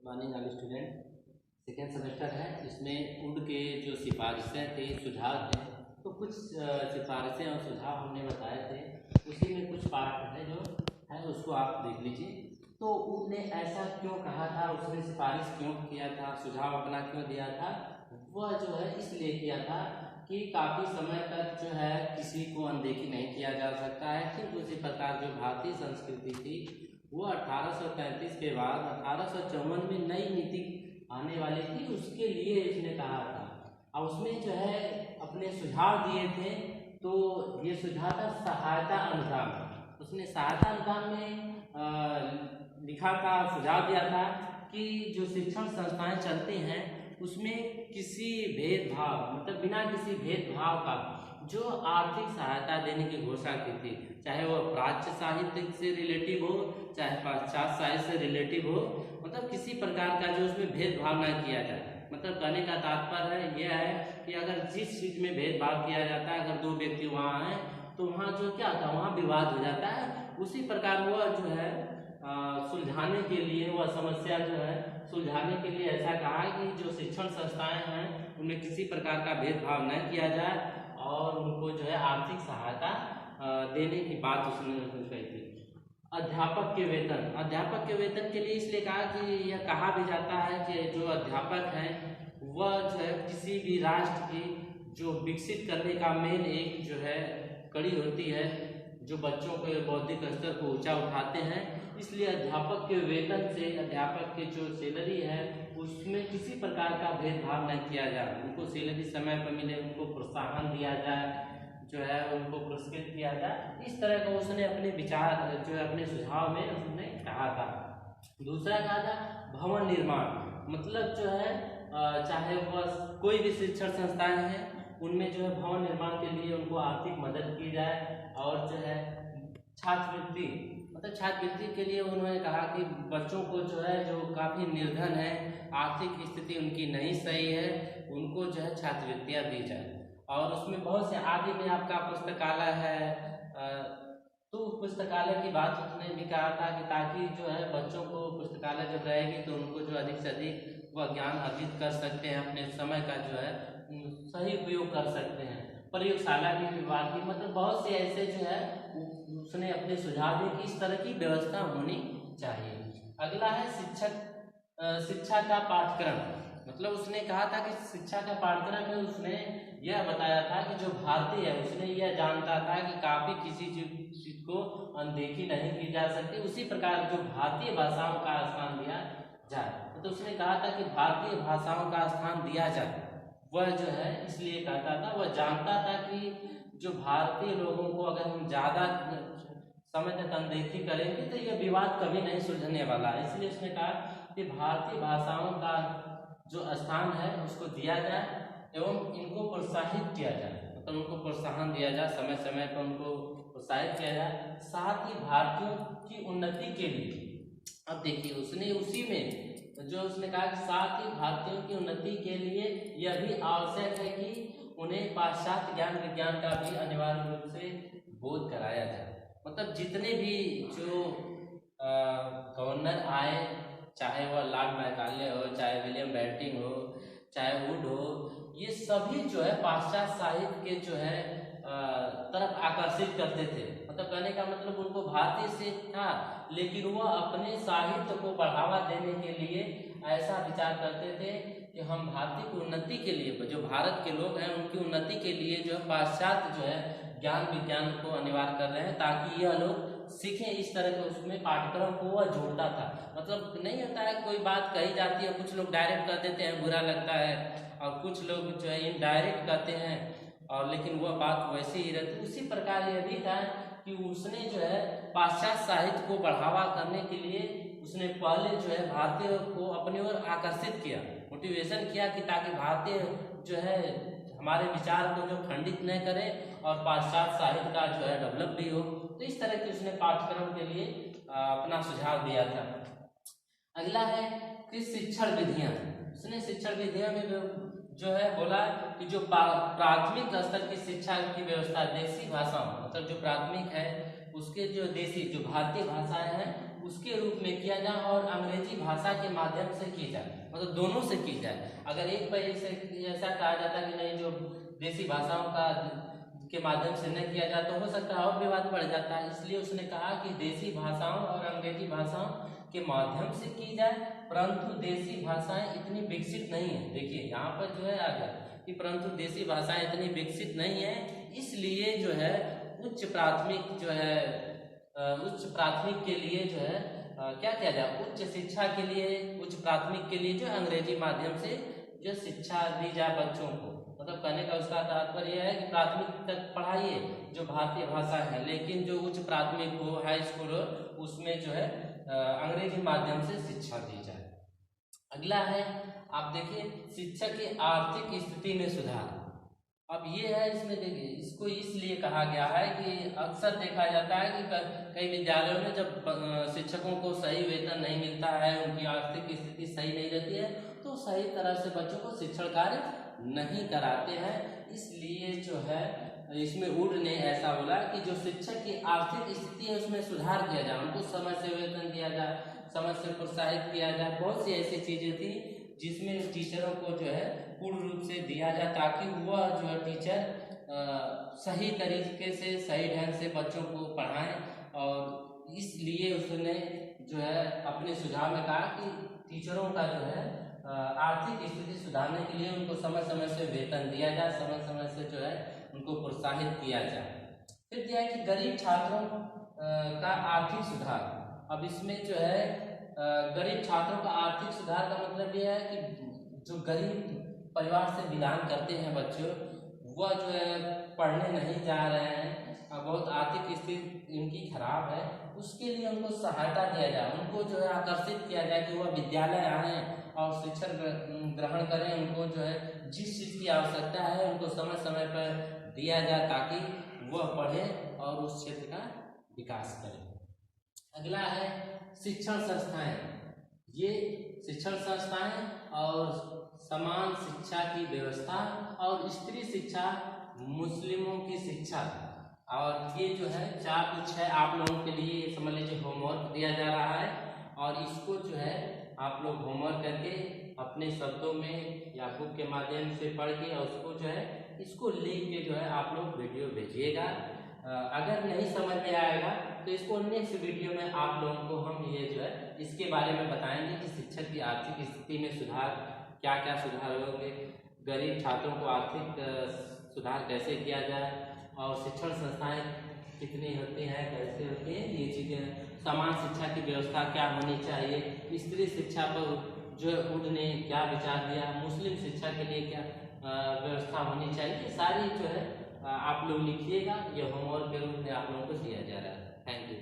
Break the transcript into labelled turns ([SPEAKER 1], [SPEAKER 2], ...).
[SPEAKER 1] Morning all student. Second semester है, इसमें उड के जो सिफारिशें थी, सुझाव थे, तो कुछ सिफारिशें और सुझाव हमने बताए थे। उसी में कुछ पार्ट है जो है उसको आप देख लीजिए। तो उड ने ऐसा क्यों कहा था, उसने सिफारिश क्यों किया था, सुझाव अपना क्यों दिया था, वह जो है इसलिए किया था कि काफ़ी समय तक जो है किसी को अनदेखी नहीं किया जा सकता है। ठीक उसी प्रकार जो भारतीय संस्कृति थी वो 1833 के बाद 1854 में नई नीति आने वाली थी, उसके लिए इसने कहा था। और उसमें जो है अपने सुझाव दिए थे, तो ये सुझाव था सहायता अनुदान। उसने सहायता अनुदान में लिखा था, सुझाव दिया था कि जो शिक्षण संस्थाएं चलती हैं उसमें किसी भेदभाव, मतलब बिना किसी भेदभाव का जो आर्थिक सहायता देने की घोषणा की थी, चाहे वह प्राच्य साहित्य से रिलेटिव हो चाहे पाश्चात्य साहित्य से रिलेटिव हो, मतलब किसी प्रकार का जो उसमें भेदभाव न किया जाए। मतलब कहने का तात्पर्य यह है कि अगर जिस चीज़ में भेदभाव किया जाता है, अगर दो व्यक्ति वहाँ हैं तो वहाँ जो क्या होता है, वहाँ विवाद हो जाता है। उसी प्रकार वह जो है सुलझाने के लिए, वह समस्या जो है सुलझाने के लिए ऐसा कहा कि जो शिक्षण संस्थाएं हैं उनमें किसी प्रकार का भेदभाव न किया जाए और उनको जो है आर्थिक सहायता देने की बात उसने कही थी। अध्यापक के वेतन के लिए इसलिए कहा कि यह कहा भी जाता है कि जो अध्यापक हैं वह जो है किसी भी राष्ट्र की जो विकसित करने का मेन एक जो है कड़ी होती है, जो बच्चों के बौद्धिक स्तर को ऊंचा उठाते हैं। इसलिए अध्यापक के वेतन से, अध्यापक की जो सैलरी है उसमें किसी प्रकार का भेदभाव न किया जाए, उनको सैलरी समय पर मिले, उनको प्रोत्साहन दिया जाए, जो है उनको पुरस्कृत किया जाए। इस तरह का उसने अपने विचार जो है अपने सुझाव में उसने कहा था। दूसरा कहा था भवन निर्माण, मतलब जो है चाहे वह कोई भी शिक्षण संस्थाएं हैं उनमें जो है भवन निर्माण के लिए उनको आर्थिक मदद की जाए। और जो है छात्रवृत्ति, मतलब छात्रवृत्ति के लिए उन्होंने कहा कि बच्चों को जो है जो काफ़ी निर्धन है, आर्थिक स्थिति उनकी नहीं सही है, उनको जो है छात्रवृत्तियाँ दी जाए। और उसमें बहुत से आदि में आपका पुस्तकालय है, तो पुस्तकालय की बात उसने भी कहा था कि ताकि जो है बच्चों को पुस्तकालय जब रहेगी तो उनको जो अधिक से अधिक वह ज्ञान अर्जित कर सकते हैं, अपने समय का जो है सही उपयोग कर सकते हैं। प्रयोगशाला की बात की, मतलब बहुत से ऐसे जो है उसने अपने सुझाव दिए कि इस तरह की व्यवस्था होनी चाहिए। अगला है शिक्षा का पाठ्यक्रम, मतलब उसने कहा था कि शिक्षा का पाठ्यक्रम में उसने यह बताया था कि जो भारतीय है उसने यह जानता था कि काफ़ी किसी चीज को अनदेखी नहीं की जा सकती। उसी प्रकार जो भारतीय भाषाओं का स्थान दिया जाए, तो उसने कहा था कि भारतीय भाषाओं का स्थान दिया जाए। वह जो है इसलिए कहता था, वह जानता था कि जो भारतीय लोगों को अगर हम ज़्यादा समय तक अनदेखी करेंगे तो यह विवाद कभी नहीं सुलझने वाला है। इसलिए उसने कहा कि भारतीय भाषाओं का जो स्थान है उसको दिया जाए एवं इनको प्रोत्साहित किया जाए, मतलब उनको प्रोत्साहन दिया जाए, समय समय पर उनको प्रोत्साहित किया जाए, साथ ही भारतीयों की उन्नति के लिए। अब देखिए उसने उसी में जो उसने कहा कि साथ ही भारतीयों की उन्नति के लिए यह भी आवश्यक है कि उन्हें पाश्चात्य ज्ञान विज्ञान का भी अनिवार्य रूप से बोध कराया जाए। मतलब जितने भी जो गवर्नर आए, चाहे वह लॉर्ड मैकाले हो, चाहे विलियम बेंटिंक हो, चाहे वुड हो, ये सभी जो है पाश्चात्य साहित्य के जो है तरफ आकर्षित करते थे। मतलब कहने का मतलब उनको भारतीय से था, लेकिन वह अपने साहित्य को बढ़ावा देने के लिए ऐसा विचार करते थे कि हम भारतीय की उन्नति के लिए, जो भारत के लोग हैं उनकी उन्नति के लिए जो है पाश्चात्य जो है ज्ञान विज्ञान को अनिवार्य कर रहे हैं, ताकि यह लोग सीखें। इस तरह के उसमें पाठ्यक्रम को वह जोड़ता था। मतलब नहीं होता है कोई बात कही जाती है, कुछ लोग डायरेक्ट कर देते हैं, बुरा लगता है, और कुछ लोग जो है इनडायरेक्ट कहते हैं, और लेकिन वह बात वैसे ही रहती। उसी प्रकार यह भी था कि उसने जो है पाश्चात्य साहित्य को बढ़ावा करने के लिए उसने पहले जो है भारतीय को अपनी ओर आकर्षित किया, मोटिवेशन किया कि ताकि भारतीय जो है हमारे विचार को जो खंडित न करे और पाश्चात्य साहित्य का जो है डेवलप भी हो। तो इस तरह की उसने पाठ्यक्रम के लिए अपना सुझाव दिया था। अगला है कि शिक्षण विधियाँ। उसने शिक्षण विधियाँ में जो है बोला कि जो प्राथमिक स्तर की शिक्षा की व्यवस्था देसी भाषाओं, मतलब जो प्राथमिक है उसके जो देसी जो भारतीय भाषाएं हैं उसके रूप में किया जाए और अंग्रेजी भाषा के माध्यम से की जाए, मतलब दोनों से की जाए। अगर एक पहले से ऐसा कहा जाता कि नहीं जो देसी भाषाओं का के माध्यम से नहीं किया जाए तो हो सकता है और विवाद बढ़ जाता है, इसलिए उसने कहा कि देसी भाषाओं और अंग्रेजी भाषाओं के माध्यम से की जाए, परंतु देसी भाषाएं इतनी विकसित नहीं है। देखिए यहाँ पर जो है आ गया कि परंतु देसी भाषाएं इतनी विकसित नहीं है, इसलिए जो है उच्च प्राथमिक जो है उच्च प्राथमिक के लिए जो है क्या किया जाए, उच्च शिक्षा के लिए, उच्च प्राथमिक के लिए जो अंग्रेजी माध्यम से जो शिक्षा दी जाए बच्चों को। मतलब कहने का उसका तात्पर्य यह है कि प्राथमिक तक पढ़ाइए जो भारतीय भाषा है, लेकिन जो उच्च प्राथमिक हो, हाई स्कूल हो, उसमें जो है अंग्रेजी माध्यम से शिक्षा दी जाए। अगला है आप देखिए शिक्षा की आर्थिक स्थिति में सुधार। अब ये है इसमें देखिए इसको इसलिए कहा गया है कि अक्सर देखा जाता है कि कई विद्यालयों में जब शिक्षकों को सही वेतन नहीं मिलता है, उनकी आर्थिक स्थिति सही नहीं रहती है, तो सही तरह से बच्चों को शिक्षण कार्य नहीं कराते हैं। इसलिए जो है इसमें वुड ने ऐसा बोला कि जो शिक्षक की आर्थिक स्थिति है उसमें सुधार किया जाए, उनको समय से वेतन दिया जाए, समय से प्रोत्साहित किया जाए। बहुत सी ऐसी चीजें थी जिसमें टीचरों को जो है पूर्ण रूप से दिया जाए ताकि वह जो है टीचर सही तरीके से सही ढंग से बच्चों को पढ़ाएं। और इसलिए उसने जो है अपने सुझाव में कहा कि टीचरों का जो है आर्थिक स्थिति सुधारने के लिए उनको समय समय से वेतन दिया जाए, समय समय से जो है उनको प्रोत्साहित किया जाए। फिर क्या है कि गरीब छात्रों का आर्थिक सुधार। अब इसमें जो है गरीब छात्रों का आर्थिक सुधार का मतलब यह है कि जो गरीब परिवार से बिलोंग करते हैं बच्चों, वह जो है पढ़ने नहीं जा रहे हैं, बहुत आर्थिक स्थिति इनकी खराब है, उसके लिए उनको सहायता दिया जाए, उनको जो है आकर्षित किया जाए कि वह विद्यालय आएँ और शिक्षण ग्रहण करें। उनको जो है जिस चीज़ की आवश्यकता है उनको समय समय पर दिया जाए ताकि वह पढ़ें और उस क्षेत्र का विकास करें। अगला है शिक्षण संस्थाएं। ये शिक्षण संस्थाएं और समान शिक्षा की व्यवस्था और स्त्री शिक्षा, मुस्लिमों की शिक्षा, और ये जो है 4-6 आप लोगों के लिए समझ लीजिए होमवर्क दिया जा रहा है और इसको जो है आप लोग होमवर्क करके अपने शब्दों में या बुक के माध्यम से पढ़ के और उसको जो है इसको लिख के जो है आप लोग वीडियो भेजिएगा। अगर नहीं समझ में आएगा तो इसको नेक्स्ट वीडियो में आप लोगों को हम ये जो है इसके बारे में बताएंगे कि शिक्षक की आर्थिक स्थिति में सुधार, क्या क्या सुधार होंगे, गरीब छात्रों को आर्थिक सुधार कैसे किया जाए और शिक्षण संस्थाएं कितनी होती हैं, कैसे होती हैं, ये चीज़ें, समान शिक्षा की व्यवस्था क्या होनी चाहिए, स्त्री शिक्षा पर जो वुड ने क्या विचार दिया, मुस्लिम शिक्षा के लिए क्या व्यवस्था होनी चाहिए, सारी जो है आप लोग लिखिएगा। ये होमवर्क के रूप में आप लोगों को दिया जा रहा है। Thank you.